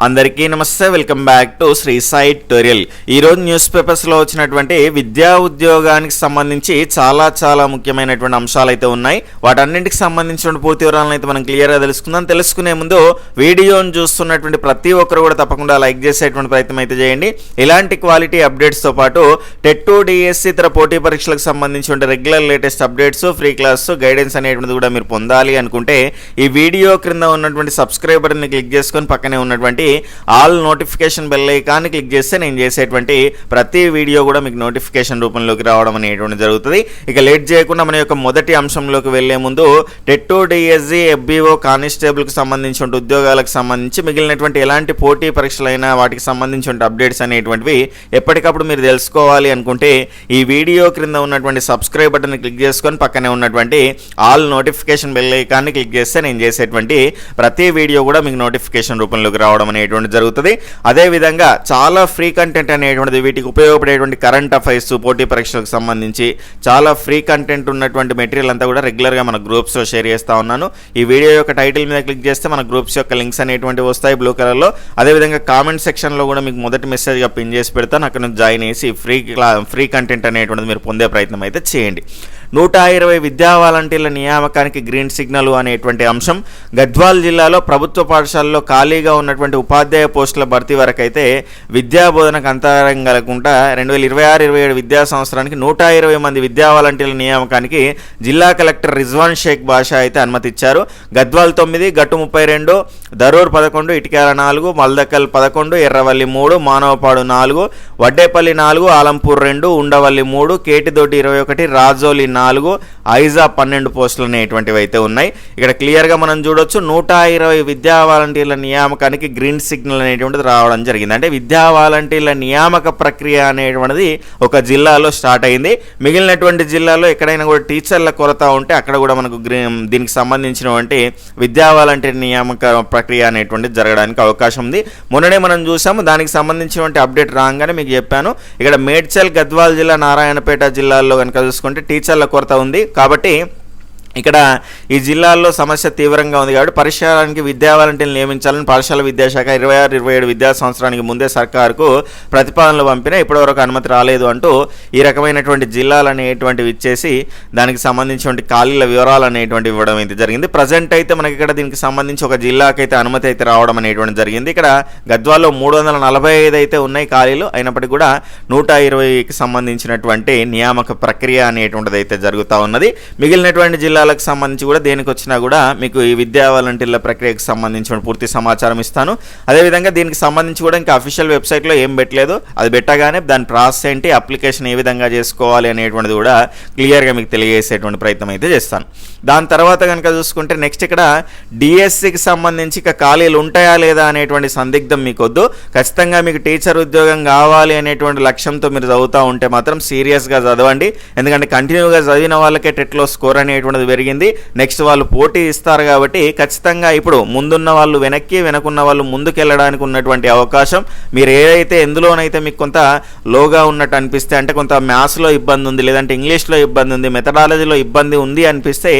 అందరికీ నమస్తే, welcome back to Sri Sai tutorial. ఈరోజు న్యూస్ పేపర్స్లో వచ్చినటువంటి విద్యా ఉద్యోగానికి సంబంధించి చాలా ముఖ్యమైనటువంటి అంశాలు అయితే ఉన్నాయి. వాటన్నింటికి సంబంధించిన పూర్తి వివరాలను అయితే మనం క్లియర్గా తెలుసుకుందాం. తెలుసుకునే ముందు వీడియోను చూస్తున్నటువంటి ప్రతి ఒక్కరు కూడా తప్పకుండా లైక్ చేసేటువంటి ప్రయత్నం అయితే చేయండి. ఇలాంటి క్వాలిటీ అప్డేట్స్తో పాటు టెట్ డిఎస్సి ఇతర పోటీ పరీక్షలకు సంబంధించిన regular latest updates, free class guidance అనేటువంటిది కూడా మీరు పొందాలి అనుకుంటే ఈ వీడియో క్రింద ఉన్నటువంటి సబ్స్క్రైబ్ బటన్ని క్లిక్ చేసుకొని పక్కనే ఉన్నటువంటి ఆల్ నోటిఫికేషన్ బెల్ ఐకాన్ని క్లిక్ చేస్తే నేను చేసేటువంటి ప్రతి వీడియో కూడా మీకు నోటిఫికేషన్ రూపంలోకి రావడం అనేటువంటి జరుగుతుంది. ఇక లేట్ చేయకుండా మన యొక్క మొదటి అంశంలోకి వెళ్లే ముందు టెట్ డిఎస్సి ఎఫ్బిఓ కానిస్టేబుల్కి సంబంధించిన ఉద్యోగాలకు సంబంధించి మిగిలినటువంటి ఎలాంటి పోటీ పరీక్షలైనా వాటికి సంబంధించిన అప్డేట్స్ అనేటువంటివి ఎప్పటికప్పుడు మీరు తెలుసుకోవాలి అనుకుంటే ఈ వీడియో క్రింద ఉన్నటువంటి సబ్స్క్రైబ్ బటన్ని క్లిక్ చేసుకొని పక్కనే ఉన్నటువంటి ఆల్ నోటిఫికేషన్ బెల్ ఐకాన్ని క్లిక్ చేస్తే నేను చేసేటువంటి ప్రతి వీడియో కూడా మీకు నోటిఫికేషన్ రూపంలోకి రావడం అనేటువంటి జరుగుతుంది. అదేవిధంగా చాలా ఫ్రీ కంటెంట్ అనేటువంటిది, వీటికి ఉపయోగపడేటువంటి కరెంట్ అఫైర్స్, పోటీ పరీక్షలకు సంబంధించి చాలా ఫ్రీ కంటెంట్ ఉన్నటువంటి మెటీరియల్ అంతా కూడా రెగ్యులర్గా మన గ్రూప్స్లో షేర్ చేస్తూ ఉన్నాను. ఈ వీడియో యొక్క టైటిల్ మీద క్లిక్ చేస్తే మన గ్రూప్స్ యొక్క లింక్స్ అనేటువంటివి వస్తాయి బ్లూ కలర్లో. అదేవిధంగా కామెంట్ సెక్షన్లో కూడా మీకు మొదటి మెసేజ్గా పిన్ చేసి పెడతాను. అక్కడ నుంచి జాయిన్ చేసి ఫ్రీ కంటెంట్ అనేటువంటిది మీరు పొందే ప్రయత్నం అయితే చేయండి. 120 విద్యా వాలంటీర్ల నియామకానికి గ్రీన్ సిగ్నల్ అనేటువంటి అంశం. గద్వాల్ జిల్లాలో ప్రభుత్వ పాఠశాలలో ఖాళీగా ఉన్నటువంటి ఉపాధ్యాయ పోస్టుల భర్తీ వరకు అయితే విద్యా బోధనకు అంతరాయం కలగకుండా 2026-27 విద్యా సంవత్సరానికి 120 మంది విద్యా వాలంటీర్ల నియామకానికి జిల్లా కలెక్టర్ రిజ్వాన్ షేక్ బాషా అయితే అనుమతి ఇచ్చారు. గద్వాల్ 9, గట్టు 32, దరూర్ 11, ఇటికాల 4, మల్దకల్ 11, ఎర్రవల్లి 3, మానవపాడు 4, వడ్డేపల్లి 4, ఆలంపూర్ 2, ఉండవల్లి 3, కేటిదోటి 21, రాజోలి 4, ఐజా 12 పోస్టులు అనేటువంటివి అయితే ఉన్నాయి. ఇక్కడ క్లియర్గా మనం చూడొచ్చు 120 విద్యా వాలంటీర్ల నియామకానికి గ్రీన్ సిగ్నల్ అనేటువంటిది రావడం జరిగింది. అంటే విద్యా వాలంటీర్ల నియామక ప్రక్రియ అనేటువంటిది ఒక జిల్లాలో స్టార్ట్ అయింది. మిగిలినటువంటి జిల్లాలో ఎక్కడైనా కూడా టీచర్ల కొరత ఉంటే అక్కడ కూడా మనకు దీనికి సంబంధించినటువంటి విద్యా వాలంటీర్ నియామక ప్రక్రియ అనేటువంటిది జరగడానికి అవకాశం ఉంది. మొన్ననే మనం చూసాము, దానికి సంబంధించినటువంటి అప్డేట్ రాగానే మీకు చెప్పాను. ఇక్కడ మేడ్చల్, గద్వాల్ జిల్లా, నారాయణపేట జిల్లాల్లో కనుక చూసుకుంటే టీచర్ల కొరత ఉంది. కాబట్టి ఇక్కడ ఈ జిల్లాల్లో సమస్య తీవ్రంగా ఉంది. కాబట్టి పరిష్కారానికి విద్యా వాలంటీర్లు నియమించాలని పాఠశాల విద్యాశాఖ 26-27 విద్యా సంవత్సరానికి ముందే సర్కారుకు ప్రతిపాదనలు పంపినా ఇప్పటివరకు అనుమతి రాలేదు అంటూ ఈ రకమైనటువంటి జిల్లాలు అనేటువంటివి ఇచ్చేసి దానికి సంబంధించిన ఖాళీల వివరాలు అనేటువంటి ఇవ్వడం అయితే జరిగింది. ప్రజెంట్ అయితే మనకి ఇక్కడ దీనికి సంబంధించి ఒక జిల్లాకైతే అనుమతి అయితే రావడం అనేటువంటి జరిగింది. ఇక్కడ గద్వాల్లో 345 అయితే ఉన్నాయి ఖాళీలు. అయినప్పటికీ కూడా 120కి సంబంధించినటువంటి నియామక ప్రక్రియ అనేటువంటిది అయితే జరుగుతూ ఉన్నది. మిగిలినటువంటి జిల్లాలకు సంబంధించి కూడా దేనికి వచ్చినా కూడా మీకు ఈ విద్యా వాలంటీర్ల ప్రక్రియకు సంబంధించిన పూర్తి సమాచారం ఇస్తాను. అదేవిధంగా దీనికి సంబంధించి కూడా ఇంకా అఫీషియల్ వెబ్సైట్లో ఏం పెట్టలేదు. అది పెట్టగానే దాని ప్రాసెస్ ఏంటి, అప్లికేషన్ ఏ విధంగా చేసుకోవాలి అనేటువంటిది కూడా క్లియర్గా మీకు తెలియజేసేటువంటి ప్రయత్నం అయితే చేస్తాను. దాని తర్వాత కనుక చూసుకుంటే నెక్స్ట్ ఇక్కడ డిఎస్సికి సంబంధించి ఇక ఖాళీలు ఉంటాయా లేదా అనేటువంటి సందిగ్ధం మీకు వద్దు. ఖచ్చితంగా మీకు టీచర్ ఉద్యోగం కావాలి అనేటువంటి లక్ష్యంతో మీరు చదువుతూ ఉంటే మాత్రం సీరియస్గా చదవండి. ఎందుకంటే కంటిన్యూగా చదివిన వాళ్ళకే టెట్లో స్కోర్ అనేటువంటిది పెరిగింది. నెక్స్ట్ వాళ్ళు పోటీ ఇస్తారు కాబట్టి ఖచ్చితంగా ఇప్పుడు ముందున్న వాళ్ళు వెనక్కి, వెనకున్న వాళ్ళు ముందుకెళ్ళడానికి ఉన్నటువంటి అవకాశం. మీరు ఏదైతే ఎందులోనైతే మీకు కొంత లోగా ఉన్నట్టు అనిపిస్తే, అంటే కొంత మ్యాథ్స్లో ఇబ్బంది ఉంది, లేదంటే ఇంగ్లీష్లో ఇబ్బంది ఉంది, మెథడాలజీలో ఇబ్బంది ఉంది అనిపిస్తే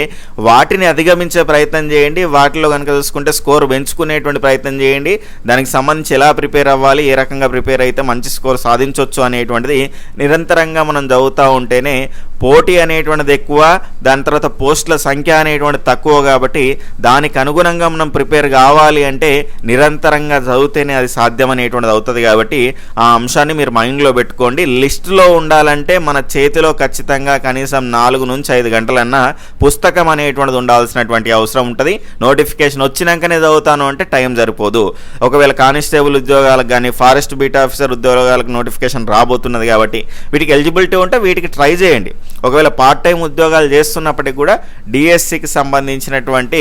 వాటిని అధిగమించే ప్రయత్నం చేయండి. వాటిలో కనుక చూసుకుంటే స్కోర్ పెంచుకునేటువంటి ప్రయత్నం చేయండి. దానికి సంబంధించి ఎలా ప్రిపేర్ అవ్వాలి, ఏ రకంగా ప్రిపేర్ అయితే మంచి స్కోర్ సాధించవచ్చు అనేటువంటిది నిరంతరంగా మనం చదువుతూ ఉంటేనే పోటీ అనేటువంటిది ఎక్కువ, దాని తర్వాత పోస్టుల సంఖ్య అనేటువంటిది తక్కువ. కాబట్టి దానికి అనుగుణంగా మనం ప్రిపేర్ కావాలి అంటే నిరంతరంగా చదివితేనే అది సాధ్యం అనేటువంటిది అవుతుంది. కాబట్టి ఆ అంశాన్ని మీరు మైండ్లో పెట్టుకోండి. లిస్టులో ఉండాలంటే మన చేతిలో ఖచ్చితంగా కనీసం 4 నుంచి 5 గంటలన్నా పుస్తకం అనేటువంటిది ఉండాల్సినటువంటి అవసరం ఉంటుంది. నోటిఫికేషన్ వచ్చినాకనే చదువుతాను అంటే టైం సరిపోదు. ఒకవేళ కానిస్టేబుల్ ఉద్యోగాలకు కానీ, ఫారెస్ట్ బీట్ ఆఫీసర్ ఉద్యోగాలకు నోటిఫికేషన్ రాబోతున్నది కాబట్టి వీటికి ఎలిజిబిలిటీ ఉంటే వీటికి ట్రై చేయండి. ఒకవేళ పార్ట్ టైం ఉద్యోగాలు చేస్తున్నప్పటికీ కూడా డిఎస్సికి సంబంధించినటువంటి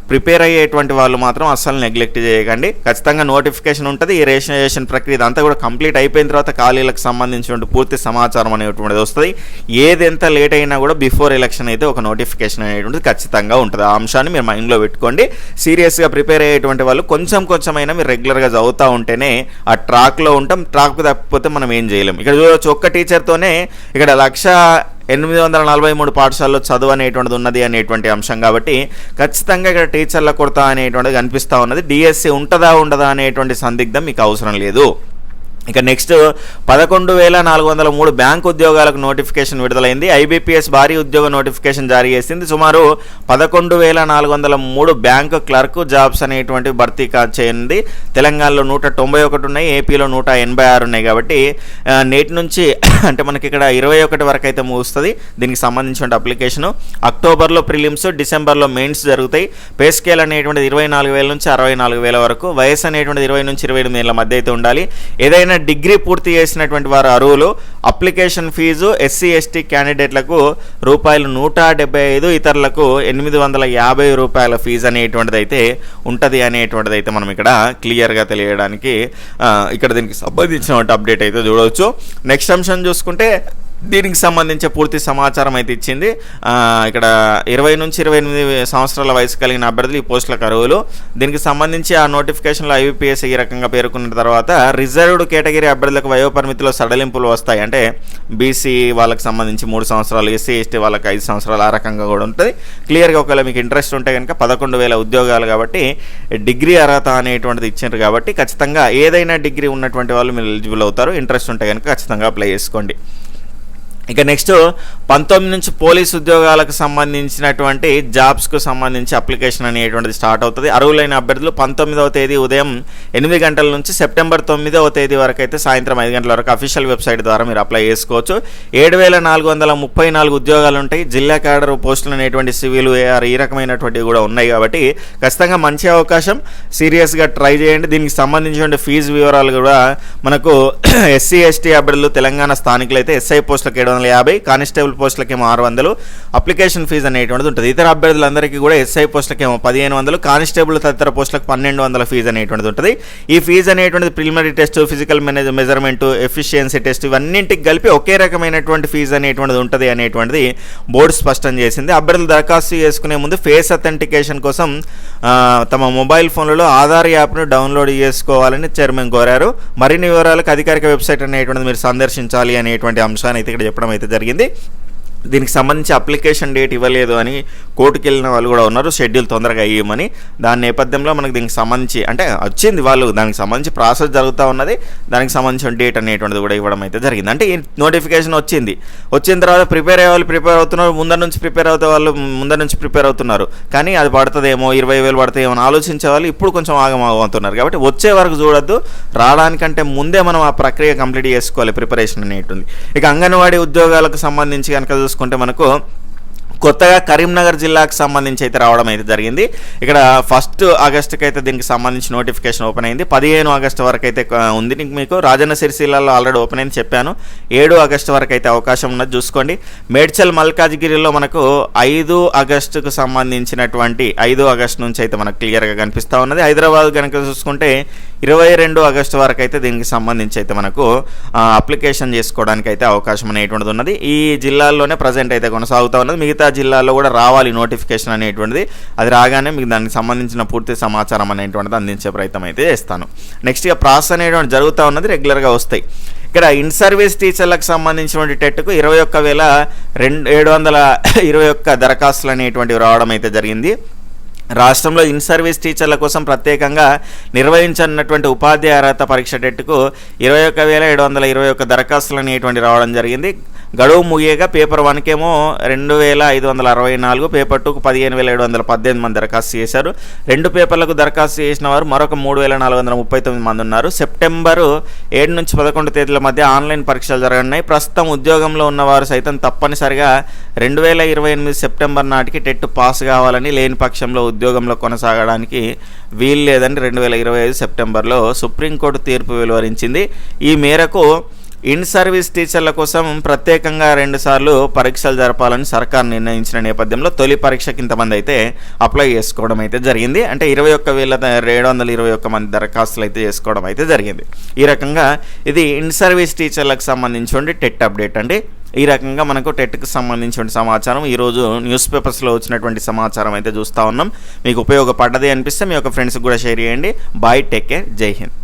ప్రిపేర్ అయ్యేటువంటి వాళ్ళు మాత్రం అస్సలు నెగ్లెక్ట్ చేయకండి. ఖచ్చితంగా నోటిఫికేషన్ ఉంటుంది. ఈ రేషనలైజేషన్ ప్రక్రియ అంతా కూడా కంప్లీట్ అయిపోయిన తర్వాత ఖాళీలకు సంబంధించినటువంటి పూర్తి సమాచారం అనేటువంటిది వస్తుంది. ఏది ఎంత లేట్ అయినా కూడా బిఫోర్ ఎలక్షన్ అయితే ఒక నోటిఫికేషన్ అనేటువంటిది ఖచ్చితంగా ఉంటుంది. ఆ అంశాన్ని మీరు మైండ్లో పెట్టుకోండి. సీరియస్గా ప్రిపేర్ అయ్యేటువంటి వాళ్ళు కొంచెమైనా మీరు రెగ్యులర్గా చదువుతూ ఉంటేనే ఆ ట్రాక్లో ఉంటాం. ట్రాక్ తప్పిపోతే మనం ఏం చేయలేం. ఇక్కడ చూడవచ్చు, ఒక్క టీచర్తోనే ఇక్కడ 1,00,000 843 పాఠశాలలో చదువు అనేటువంటిది ఉన్నది అనేటువంటి అంశం కాబట్టి ఖచ్చితంగా ఇక్కడ టీచర్ల కొరత అనేటువంటిది కనిపిస్తూ ఉన్నది. డిఎస్సి ఉంటుందా ఉండదా అనేటువంటి సందిగ్ధం మీకు అవసరం లేదు. ఇక నెక్స్ట్ 11,403 బ్యాంక్ ఉద్యోగాలకు నోటిఫికేషన్ విడుదలైంది. ఐబీపీఎస్ భారీ ఉద్యోగ నోటిఫికేషన్ జారీ చేసింది. సుమారు 11,403 బ్యాంక్ క్లర్క్ జాబ్స్ అనేటువంటి భర్తీ చేయనుంది. తెలంగాణలో 191 ఉన్నాయి, ఏపీలో 186 ఉన్నాయి. కాబట్టి నేటి నుంచి అంటే మనకి ఇక్కడ 21 వరకు అయితే ముగుస్తుంది దీనికి సంబంధించిన అప్లికేషను. అక్టోబర్లో ప్రిలిమ్స్, డిసెంబర్లో మెయిన్స్ జరుగుతాయి. పే స్కేల్ అనేటువంటిది 24,000 నుంచి 64,000 వరకు. వయసు అనేటువంటిది 20 నుంచి 28 ఏళ్ళ మధ్య అయితే ఉండాలి. ఏదైనా డిగ్రీ పూర్తి చేసినటువంటి వారు అర్హులు. అప్లికేషన్ ఫీజు ఎస్సీ ఎస్టీ క్యాండిడేట్లకు ₹175, ఇతరులకు ₹850 ఫీజు అనేటువంటిది అయితే ఉంటుంది అనేటువంటిది అయితే మనం ఇక్కడ క్లియర్గా తెలియడానికి ఇక్కడ దీనికి సంబంధించిన అప్డేట్ అయితే చూడవచ్చు. నెక్స్ట్ అంశం చూసుకుంటే దీనికి సంబంధించి పూర్తి సమాచారం అయితే ఇచ్చింది. ఇక్కడ 20 నుంచి 28 సంవత్సరాల వయసు కలిగిన అభ్యర్థులు ఈ పోస్టులకు అర్హులు. దీనికి సంబంధించి ఆ నోటిఫికేషన్లో ఐబీపీఎస్ ఈ రకంగా పేర్కొన్న తర్వాత రిజర్వ్డ్ కేటగిరీ అభ్యర్థులకు వయోపరిమితిలో సడలింపులు వస్తాయి. అంటే బీసీ వాళ్ళకి సంబంధించి 3 సంవత్సరాలు, ఎస్సీ ఎస్టీ వాళ్ళకి 5 సంవత్సరాలు, ఆ రకంగా కూడా ఉంటుంది. క్లియర్గా ఒకవేళ మీకు ఇంట్రెస్ట్ ఉంటే కనుక 11,000 ఉద్యోగాలు కాబట్టి డిగ్రీ అర్హత అనేటువంటిది ఇచ్చారు కాబట్టి ఖచ్చితంగా ఏదైనా డిగ్రీ ఉన్నటువంటి వాళ్ళు మీరు ఎలిజిబుల్ అవుతారు. ఇంట్రెస్ట్ ఉంటే కనుక ఖచ్చితంగా అప్లై చేసుకోండి. ఇక నెక్స్ట్ 19 నుంచి పోలీస్ ఉద్యోగాలకు సంబంధించినటువంటి జాబ్స్కు సంబంధించి అప్లికేషన్ అనేటువంటిది స్టార్ట్ అవుతుంది. అర్హులైన అభ్యర్థులు 19వ తేదీ ఉదయం 8 గంటల నుంచి సెప్టెంబర్ 9వ తేదీ వరకు అయితే సాయంత్రం 5 గంటల వరకు అఫీషియల్ వెబ్సైట్ ద్వారా మీరు అప్లై చేసుకోవచ్చు. 7,434 ఉద్యోగాలు ఉంటాయి. జిల్లా క్యాడర్ పోస్టులు అనేటువంటి సివిల్, ఏఆర్ ఈ రకమైనటువంటివి కూడా ఉన్నాయి కాబట్టి ఖచ్చితంగా మంచి అవకాశం. సీరియస్గా ట్రై చేయండి. దీనికి సంబంధించిన ఫీజు వివరాలు కూడా మనకు ఎస్సీ ఎస్టీ అభ్యర్థులు తెలంగాణ స్థానికులు అయితే ఎస్ఐ పోస్టులకు 750, కానిస్టేబుల్ పోస్టులకేమో 600 అప్లికేషన్ ఫీజు అనేటువంటిది ఉంటుంది. ఇతర అభ్యర్థులందరికీ కూడా ఎస్ఐ పోస్టులకేమో 1,500, కానిస్టేబుల్ తదితర పోస్టులకు 1,200 ఫీజు అనేటువంటిది ఉంటుంది. ఈ ఫీజు అనేటువంటిది preliminary test, physical measurement, efficiency test ఇవన్నింటికి కలిపి ఒకే రకమైనటువంటి ఫీజు అనేటువంటిది ఉంటుంది అనేటువంటిది బోర్డు స్పష్టం చేసింది. అభ్యర్థులు దరఖాస్తు చేసుకునే ముందు ఫేస్ అథెంటికేషన్ కోసం తమ మొబైల్ ఫోన్లలో ఆధార్ యాప్ను డౌన్లోడ్ చేసుకోవాలని చైర్మన్ కోరారు. మరిన్ని వివరాలకు అధికారిక వెబ్సైట్ అనేటువంటిది మీరు సందర్శించాలి అనేటువంటి అంశాన్ని అయితే ఇక్కడ చెప్పడం అయితే జరిగింది. దీనికి సంబంధించి అప్లికేషన్ డేట్ ఇవ్వలేదు అని కోర్టుకు వెళ్ళిన వాళ్ళు కూడా ఉన్నారు, షెడ్యూల్ తొందరగా ఇవ్వమని. దాని నేపథ్యంలో మనకు దీనికి సంబంధించి అంటే వచ్చింది, వాళ్ళు దానికి సంబంధించి ప్రాసెస్ జరుగుతూ ఉన్నది, దానికి సంబంధించిన డేట్ అనేటువంటిది కూడా ఇవ్వడం అయితే జరిగింది. అంటే ఈ నోటిఫికేషన్ వచ్చిన తర్వాత ప్రిపేర్ అయ్యే వాళ్ళు ప్రిపేర్ అవుతున్నారు, ముందర నుంచి ప్రిపేర్ అవుతున్నారు. కానీ అది పడుతుందేమో 20,000 పడుతుందేమో అని ఆలోచించే వాళ్ళు ఇప్పుడు కొంచెం ఆగమవుతున్నారు. కాబట్టి వచ్చే వరకు చూడొద్దు, రావడానికంటే ముందే మనం ఆ ప్రక్రియ కంప్లీట్ చేసుకోవాలి, ప్రిపరేషన్ అనేటువంటి. ఇక అంగన్వాడీ ఉద్యోగాలకు సంబంధించి కనుక చూసుకుంటే మనకు కొత్తగా కరీంనగర్ జిల్లాకు సంబంధించి అయితే రావడం అయితే జరిగింది. ఇక్కడ 1 ఆగస్టుకి అయితే దీనికి సంబంధించి నోటిఫికేషన్ ఓపెన్ అయింది. 15 ఆగస్టు వరకు అయితే ఉంది. మీకు రాజన్న సిరిసిల్లలో ఆల్రెడీ ఓపెన్ అయింది చెప్పాను. 7 ఆగస్టు వరకు అయితే అవకాశం ఉన్నది, చూసుకోండి. మేడ్చల్ మల్కాజ్గిరిలో మనకు 5 ఆగస్టుకు సంబంధించినటువంటి 5 ఆగస్టు నుంచి అయితే మనకు క్లియర్గా కనిపిస్తూ ఉన్నది. హైదరాబాద్ కనుక చూసుకుంటే 22 ఆగస్టు వరకు అయితే దీనికి సంబంధించి అయితే మనకు అప్లికేషన్ చేసుకోవడానికి అయితే అవకాశం అనేటువంటిది ఉన్నది. ఈ జిల్లాల్లోనే ప్రజెంట్ అయితే కొనసాగుతూ ఉన్నది. మిగతా జిల్లాల్లో కూడా రావాలి నోటిఫికేషన్ అనేటువంటిది. అది రాగానే మీకు దానికి సంబంధించిన పూర్తి సమాచారం అనేటువంటిది అందించే ప్రయత్నం అయితే చేస్తాను. నెక్స్ట్ ఇక ప్రాసెస్ అనేటువంటి జరుగుతూ ఉన్నది, రెగ్యులర్గా వస్తాయి. ఇక్కడ ఇన్ సర్వీస్ టీచర్లకు సంబంధించినటువంటి టెట్కు 21,721 దరఖాస్తులు అనేటువంటివి రావడం అయితే జరిగింది. రాష్ట్రంలో ఇన్ సర్వీస్ టీచర్ల కోసం ప్రత్యేకంగా నిర్వహించనున్నటువంటి ఉపాధ్యాయ అర్హత పరీక్ష టెట్కు 21,721 దరఖాస్తులు అనేటువంటి రావడం జరిగింది. గడువు ముగియగా పేపర్ 1కేమో 2,564, పేపర్ 2కు 15,718 మంది దరఖాస్తు చేశారు. 2 పేపర్లకు దరఖాస్తు చేసిన వారు మరొక 3,439 మంది ఉన్నారు. సెప్టెంబరు 7 నుంచి 11 తేదీల మధ్య ఆన్లైన్ పరీక్షలు జరగనున్నాయి. ప్రస్తుతం ఉద్యోగంలో ఉన్నవారు సైతం తప్పనిసరిగా 2028 సెప్టెంబర్ నాటికి టెట్ పాస్ కావాలని, లేని పక్షంలో ఉద్యోగంలో కొనసాగడానికి వీలు లేదని 2025 సెప్టెంబర్లో సుప్రీంకోర్టు తీర్పు వెలువరించింది. ఈ మేరకు ఇన్ సర్వీస్ టీచర్ల కోసం ప్రత్యేకంగా 2 సార్లు పరీక్షలు జరపాలని సర్కార్ నిర్ణయించిన నేపథ్యంలో తొలి పరీక్షకి ఇంతమంది అయితే అప్లై చేసుకోవడం అయితే జరిగింది. అంటే 21,721 మంది దరఖాస్తులు అయితే చేసుకోవడం అయితే జరిగింది. ఈ రకంగా ఇది ఇన్ సర్వీస్ టీచర్లకు సంబంధించి టెట్ అప్డేట్ అండి. ఈ రకంగా మనకు టెట్కి సంబంధించిన సమాచారం ఈరోజు న్యూస్ పేపర్స్లో వచ్చినటువంటి సమాచారం అయితే చూస్తూ ఉన్నాం. మీకు ఉపయోగపడ్డది అనిపిస్తే మీ యొక్క ఫ్రెండ్స్కి కూడా షేర్ చేయండి. బాయ్, టేక్ కేర్, జై హింద్.